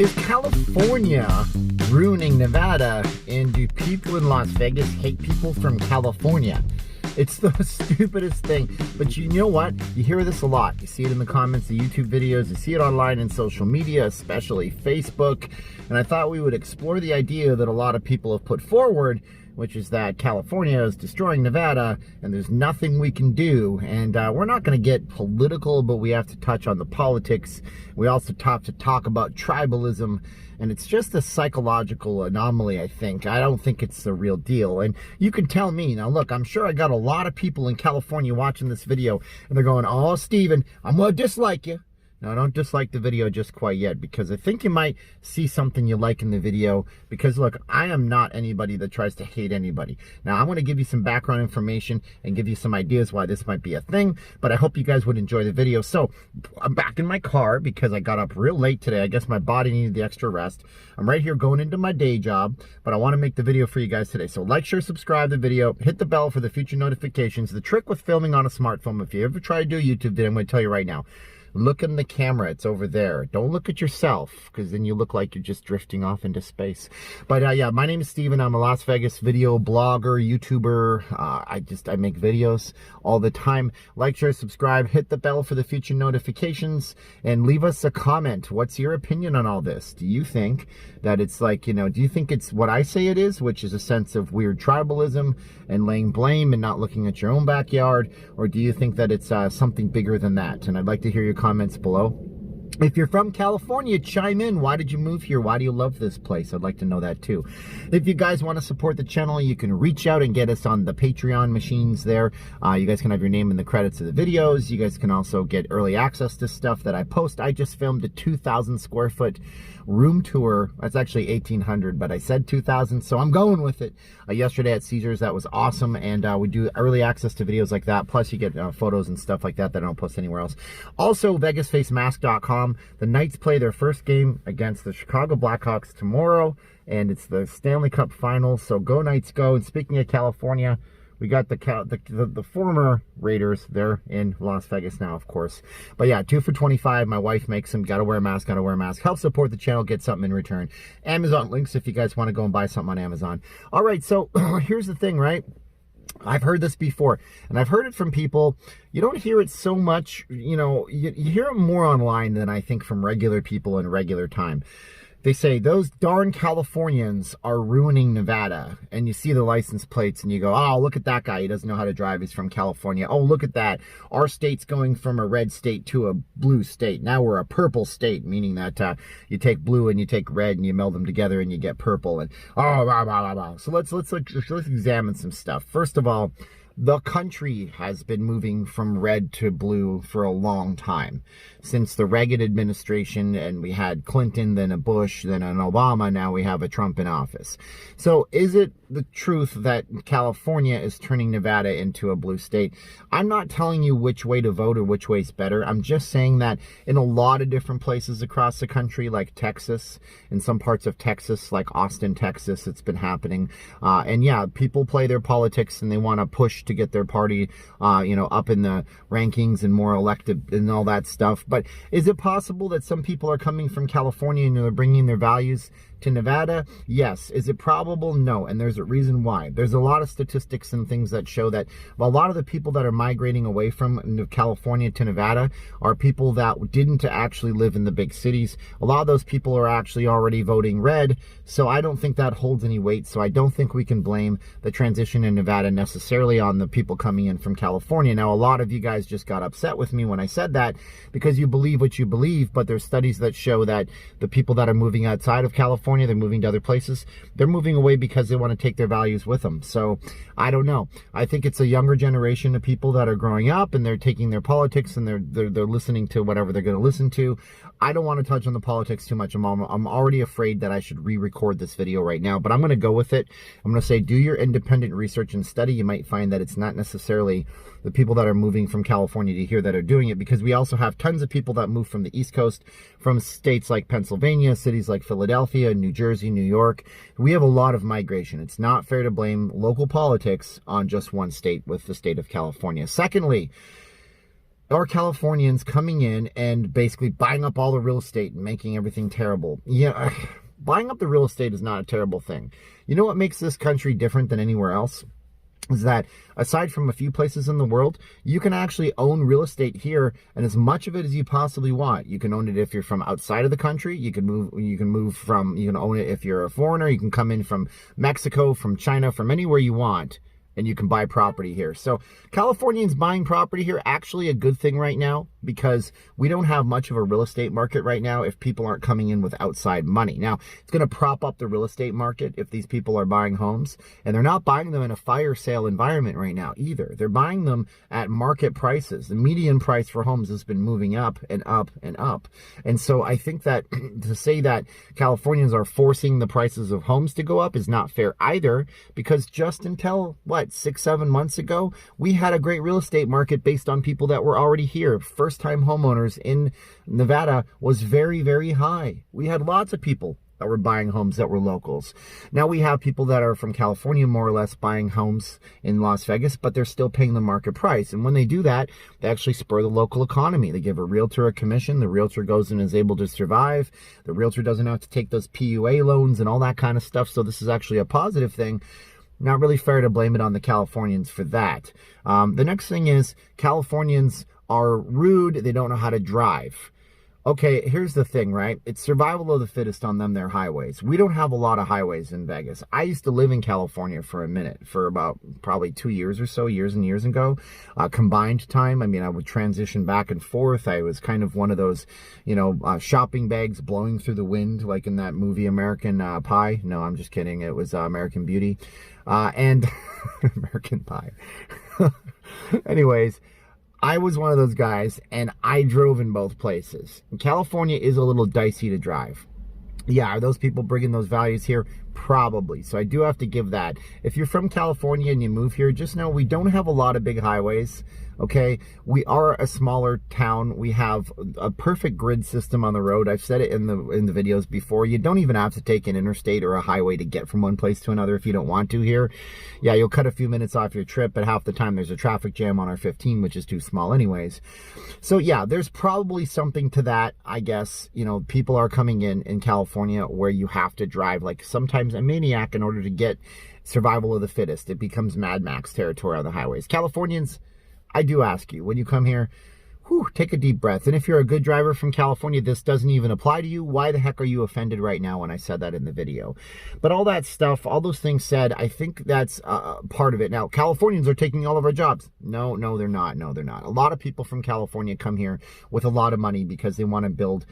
Is California ruining Nevada, and do people in Las Vegas hate people from California? It's the stupidest thing, but you know what? You hear this a lot. You see it in the comments of YouTube videos, you see it online in social media, especially Facebook, and I thought we would explore the idea that a lot of people have put forward, which is that California is destroying Nevada and there's nothing we can do. And we're not going to get political, but we have to touch on the politics. We also have to talk about tribalism, and it's just a psychological anomaly, I think. I don't think it's the real deal. And you can tell me, now look, I'm sure I got a lot of people in California watching this video, and they're going, oh, Steven, I'm going to dislike you. Now, don't dislike the video just quite yet, because I think you might see something you like in the video. Because look, I am not anybody that tries to hate anybody. Now, I'm going to give you some background information and give you some ideas why this might be a thing, but I hope you guys would enjoy the video. So, I'm back in my car because I got up real late today. I guess my body needed the extra rest. I'm right here going into my day job, but I want to make the video for you guys today. So, like, share, subscribe the video, hit the bell for the future notifications. The trick with filming on a smartphone, if you ever try to do a YouTube video, I'm going to tell you right now. Look in the camera, it's over there. Don't look at yourself, because then you look like you're just drifting off into space. But yeah, my name is Steven. I'm a Las Vegas video blogger, YouTuber. I make videos all the time. Like, share, subscribe, hit the bell for the future notifications, and leave us a comment. What's your opinion on all this? Do you think that it's like, you know, do you think it's what I say it is, which is a sense of weird tribalism and laying blame and not looking at your own backyard? Or do you think that it's something bigger than that? And I'd like to hear your comments below. If you're from California, chime in. Why did you move here? Why do you love this place? I'd like to know that too. If you guys want to support the channel, you can reach out and get us on the Patreon machines there. You guys can have your name in the credits of the videos. You guys can also get early access to stuff that I post. I just filmed a 2,000 square foot room tour. That's actually 1,800, but I said 2,000, so I'm going with it. Yesterday at Caesars, that was awesome, and we do early access to videos like that. Plus, you get photos and stuff like that that I don't post anywhere else. Also, VegasFacemasks.com. The Knights play their first game against the Chicago Blackhawks tomorrow, and it's the Stanley Cup Finals, so go Knights go. And speaking of California, we got the former Raiders. They're in Las Vegas now, of course. But yeah, 2 for $25. My wife makes them. Gotta wear a mask, gotta wear a mask. Help support the channel, get something in return. Amazon links if you guys want to go and buy something on Amazon. All right, so here's the thing, right? I've heard this before, and I've heard it from people. You don't hear it so much, you know, you hear it more online than I think from regular people in regular time. They say, those darn Californians are ruining Nevada. And you see the license plates and you go, oh, look at that guy. He doesn't know how to drive. He's from California. Oh, look at that. Our state's going from a red state to a blue state. Now we're a purple state, meaning that you take blue and you take red and you meld them together and you get purple. And oh, blah, blah, blah, blah. So let's examine some stuff. First of all, the country has been moving from red to blue for a long time. Since the Reagan administration, and we had Clinton, then a Bush, then an Obama, now we have a Trump in office. So is it the truth that California is turning Nevada into a blue state? I'm not telling you which way to vote or which way's better. I'm just saying that in a lot of different places across the country, like Texas, in some parts of Texas, like Austin, Texas, it's been happening. And yeah, people play their politics and they want to push to get their party, you know, up in the rankings and more elected and all that stuff. But is it possible that some people are coming from California and they're bringing their values to Nevada? Yes. Is it probable? No. And there's a reason why. There's a lot of statistics and things that show that a lot of the people that are migrating away from California to Nevada are people that didn't actually live in the big cities. A lot of those people are actually already voting red. So I don't think that holds any weight. So I don't think we can blame the transition in Nevada necessarily on the people coming in from California. Now, a lot of you guys just got upset with me when I said that because you believe what you believe, but there's studies that show that the people that are moving outside of California, they're moving to other places, they're moving away because they want to take their values with them. So I don't know. I think it's a younger generation of people that are growing up and they're taking their politics and they're listening to whatever they're going to listen to. I don't want to touch on the politics too much. I'm already afraid that I should re-record this video right now, but I'm going to go with it. I'm going to say, do your independent research and study. You might find that it's not necessarily the people that are moving from California to here that are doing it, because we also have tons of people that move from the East Coast, from states like Pennsylvania, cities like Philadelphia, New Jersey, New York. We have a lot of migration. It's not fair to blame local politics on just one state with the state of California. Secondly, are Californians coming in and basically buying up all the real estate and making everything terrible. Yeah, buying up the real estate is not a terrible thing. You know what makes this country different than anywhere else? Is that aside from a few places in the world, you can actually own real estate here, and as much of it as you possibly want. You can own it if you're from outside of the country. You can own it if you're a foreigner. You can come in from Mexico, from China, from anywhere you want, and you can buy property here. So Californians buying property here, actually a good thing right now, because we don't have much of a real estate market right now if people aren't coming in with outside money. Now, it's going to prop up the real estate market if these people are buying homes, and they're not buying them in a fire sale environment right now either. They're buying them at market prices. The median price for homes has been moving up and up and up. And so I think that to say that Californians are forcing the prices of homes to go up is not fair either, because just until, 6-7 months ago, we had a great real estate market based on people that were already here. First-time homeowners in Nevada was very, very high. We had lots of people that were buying homes that were locals. Now we have people that are from California, more or less, buying homes in Las Vegas, but they're still paying the market price. And when they do that, they actually spur the local economy. They give a realtor a commission. The realtor goes and is able to survive. The realtor doesn't have to take those PUA loans and all that kind of stuff. So this is actually a positive thing. Not really fair to blame it on the Californians for that. The next thing is Californians are rude. They don't know how to drive. Okay, here's the thing, right? It's survival of the fittest on them, their highways. We don't have a lot of highways in Vegas. I used to live in California for a minute, for about probably 2 years or so, years and years ago. Combined time, I mean, I would transition back and forth. I was kind of one of those, shopping bags blowing through the wind, like in that movie American Pie. No, I'm just kidding. It was American Beauty. And American Pie. Anyways, I was one of those guys, and I drove in both places. California is a little dicey to drive. Yeah, are those people bringing those values here? Probably. So I do have to give that. If you're from California and you move here, just know we don't have a lot of big highways. Okay, we are a smaller town. We have a perfect grid system on the road. I've said it in the videos before. You don't even have to take an interstate or a highway to get from one place to another if you don't want to here. Yeah, you'll cut a few minutes off your trip, but half the time there's a traffic jam on our 15, which is too small anyways. So yeah, there's probably something to that, I guess. People are coming in California where you have to drive like sometimes a maniac in order to get survival of the fittest. It becomes Mad Max territory on the highways. Californians, I do ask you, when you come here, take a deep breath. And if you're a good driver from California, this doesn't even apply to you. Why the heck are you offended right now when I said that in the video? But all that stuff, all those things said, I think that's part of it. Now, Californians are taking all of our jobs. No, they're not. No, they're not. A lot of people from California come here with a lot of money because they want to build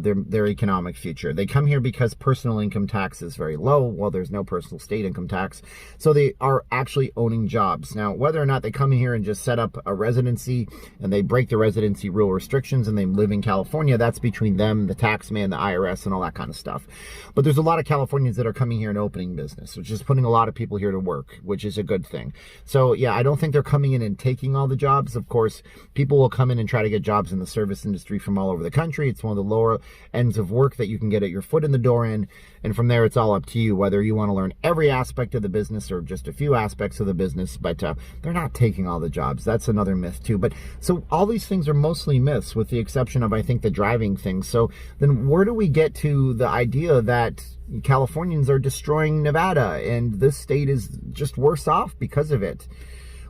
their economic future. They come here because personal income tax is very low. Well, there's no personal state income tax. So they are actually owning jobs. Now, whether or not they come in here and just set up a residency and they break the residency rule restrictions and they live in California, that's between them, the tax man, the IRS, and all that kind of stuff. But there's a lot of Californians that are coming here and opening business, which is putting a lot of people here to work, which is a good thing. So yeah, I don't think they're coming in and taking all the jobs. Of course, people will come in and try to get jobs in the service industry from all over the country. It's one of the lower ends of work that you can get your foot in the door in, and from there it's all up to you whether you want to learn every aspect of the business or just a few aspects of the business. But they're not taking all the jobs. That's another myth too. But so all these things are mostly myths, with the exception of, I think, the driving thing. So then where do we get to the idea that Californians are destroying Nevada and this state is just worse off because of it?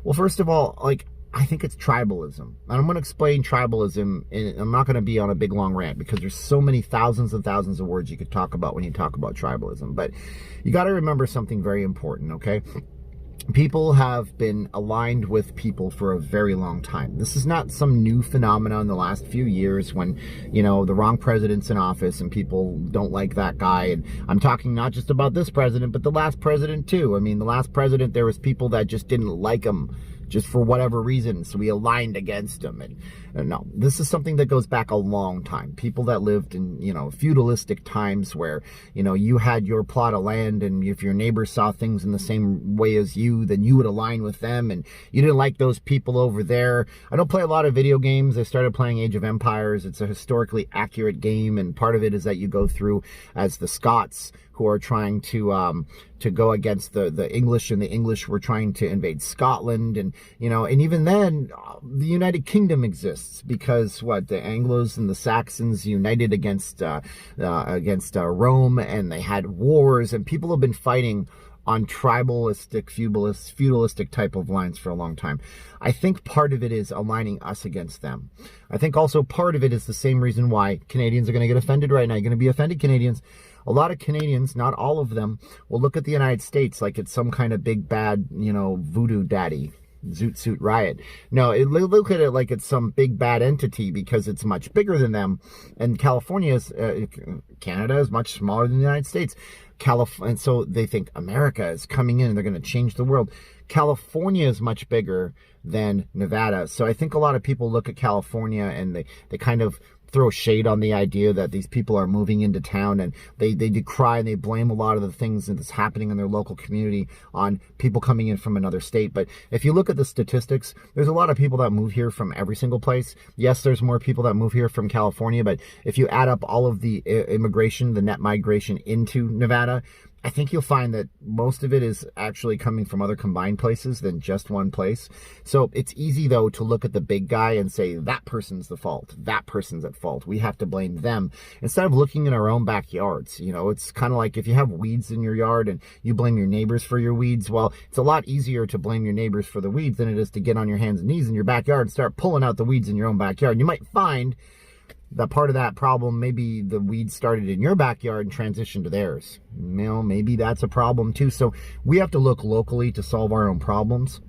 Well, first of all, I think it's tribalism. And I'm going to explain tribalism, and I'm not going to be on a big long rant because there's so many thousands and thousands of words you could talk about when you talk about tribalism. But you got to remember something very important, okay? People have been aligned with people for a very long time. This is not some new phenomenon in the last few years when, the wrong president's in office and people don't like that guy. And I'm talking not just about this president, but the last president too. I mean, the last president, there was people that just didn't like him just for whatever reason, so we aligned against him. And no, this is something that goes back a long time. People that lived in, feudalistic times where, you had your plot of land, and if your neighbors saw things in the same way as you, then you would align with them, and you didn't like those people over there. I don't play a lot of video games. I started playing Age of Empires. It's a historically accurate game, and part of it is that you go through as the Scots, who are trying to go against the English, and the English were trying to invade Scotland, and and even then, the United Kingdom exists because the Anglos and the Saxons united against Rome, and they had wars, and people have been fighting on tribalistic, feudalistic type of lines for a long time. I think part of it is aligning us against them. I think also part of it is the same reason why Canadians are going to get offended right now. You're going to be offended, Canadians. A lot of Canadians, not all of them, will look at the United States like it's some kind of big bad, voodoo daddy. Zoot Suit Riot. No, look at it like it's some big bad entity because it's much bigger than them. And Canada is much smaller than the United States. And so they think America is coming in and they're going to change the world. California is much bigger than Nevada. So I think a lot of people look at California and they kind of throw shade on the idea that these people are moving into town, and they decry and they blame a lot of the things that's happening in their local community on people coming in from another state. But if you look at the statistics, there's a lot of people that move here from every single place. Yes, there's more people that move here from California, but if you add up all of the immigration, the net migration into Nevada, I think you'll find that most of it is actually coming from other combined places than just one place. So it's easy, though, to look at the big guy and say, that person's the fault. That person's at fault. We have to blame them. Instead of looking in our own backyards, it's kind of like if you have weeds in your yard and you blame your neighbors for your weeds. Well, it's a lot easier to blame your neighbors for the weeds than it is to get on your hands and knees in your backyard and start pulling out the weeds in your own backyard. And you might find that part of that problem, maybe the weeds started in your backyard and transitioned to theirs. Maybe that's a problem too. So we have to look locally to solve our own problems.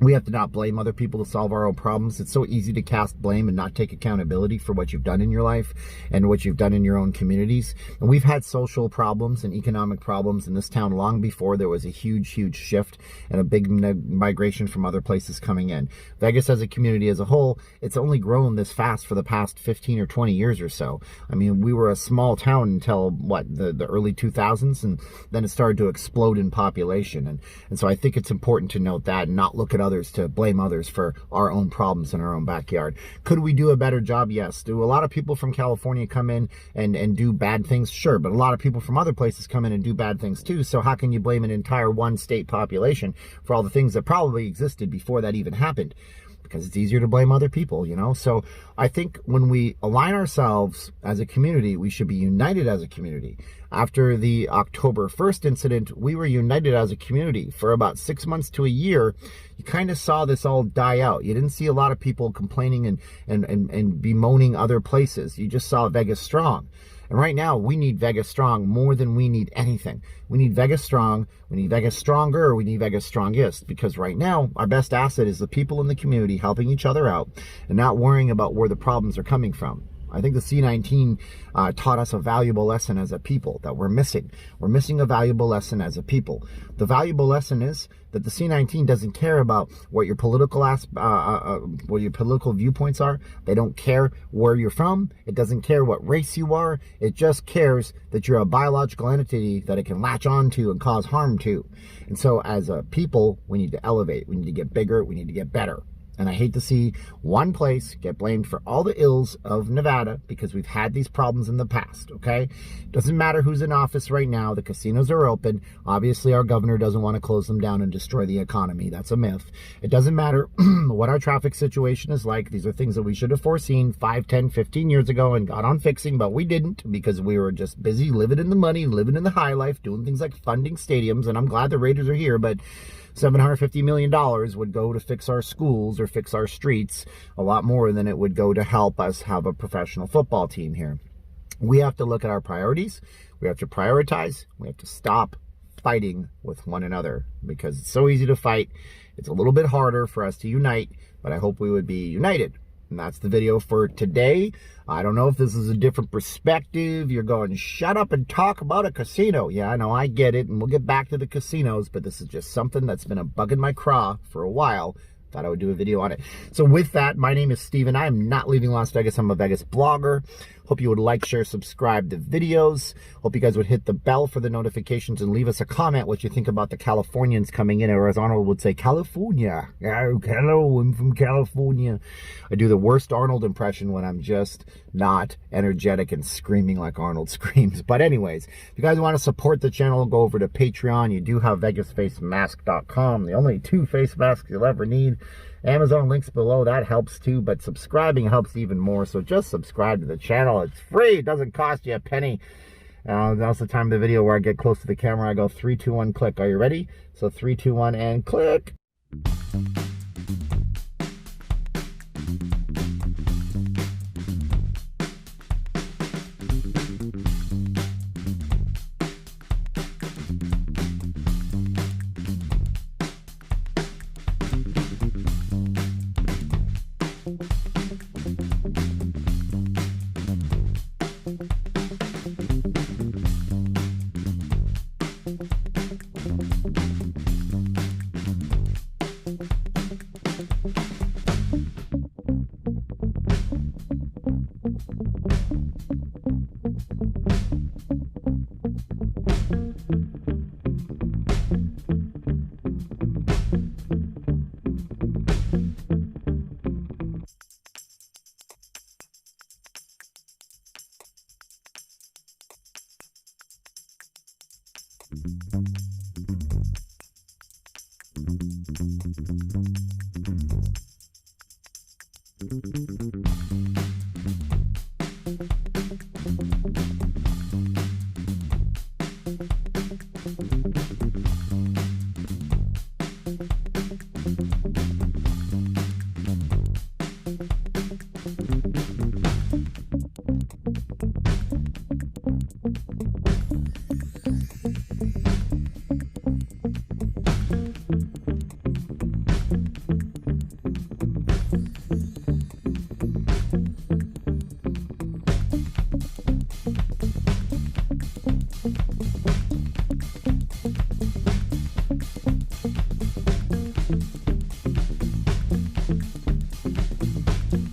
We have to not blame other people to solve our own problems. It's so easy to cast blame and not take accountability for what you've done in your life and what you've done in your own communities. And we've had social problems and economic problems in this town long before there was a huge, huge shift and a big migration from other places coming in. Vegas as a community as a whole, it's only grown this fast for the past 15 or 20 years or so. I mean, we were a small town until, the early 2000s, and then it started to explode in population. And so I think it's important to note that and not look at others, to blame others for our own problems in our own backyard. Could we do a better job? Yes. Do a lot of people from California come in and do bad things? Sure. But a lot of people from other places come in and do bad things too. So how can you blame an entire one state population for all the things that probably existed before that even happened? Because it's easier to blame other people, So I think when we align ourselves as a community, we should be united as a community. After the October 1st incident, we were united as a community. For about 6 months to a year, you kind of saw this all die out. You didn't see a lot of people complaining and bemoaning other places. You just saw Vegas strong. And right now, we need Vegas strong more than we need anything. We need Vegas strong, we need Vegas stronger, we need Vegas strongest. Because right now, our best asset is the people in the community helping each other out and not worrying about where the problems are coming from. I think the C-19 taught us a valuable lesson as a people that we're missing. We're missing a valuable lesson as a people. The valuable lesson is that the C-19 doesn't care about what your political what your political viewpoints are. They don't care where you're from. It doesn't care what race you are. It just cares that you're a biological entity that it can latch on to and cause harm to. And so as a people, we need to elevate. We need to get bigger. We need to get better. And I hate to see one place get blamed for all the ills of Nevada because we've had these problems in the past, okay? Doesn't matter who's in office right now. The casinos are open. Obviously, our governor doesn't want to close them down and destroy the economy. That's a myth. It doesn't matter what our traffic situation is like. These are things that we should have foreseen 5, 10, 15 years ago and got on fixing, but we didn't because we were just busy living in the money, living in the high life, doing things like funding stadiums. And I'm glad the Raiders are here, but $750 million would go to fix our schools or fix our streets a lot more than it would go to help us have a professional football team here. We have to look at our priorities. We have to prioritize. We have to stop fighting with one another because it's so easy to fight. It's a little bit harder for us to unite, but I hope we would be united. And that's the video for today. I don't know if this is a different perspective. You're going, shut up and talk about a casino. Yeah, I know, I get it. And we'll get back to the casinos, but this is just something that's been a bug in my craw for a while thought I would do a video on it. So with that, my name is Steven. I am not leaving Las Vegas. I'm a Vegas blogger. Hope you would like, share, subscribe to videos. Hope you guys would hit the bell for the notifications and leave us a comment what you think about the Californians coming in, or as Arnold would say, California. Oh, hello, I'm from California. I do the worst Arnold impression when I'm just not energetic and screaming like Arnold screams. But anyways, if you guys want to support the channel, go over to Patreon. You do have VegasFacemasks.com, the only 2 face masks you'll ever need. Amazon links below, that helps too, but subscribing helps even more. So just subscribe to the channel. It's free. It doesn't cost you a penny. Now's the time of the video where I get close to the camera. I go 3, 2, 1, click. Are you ready? So 3, 2, 1, and click.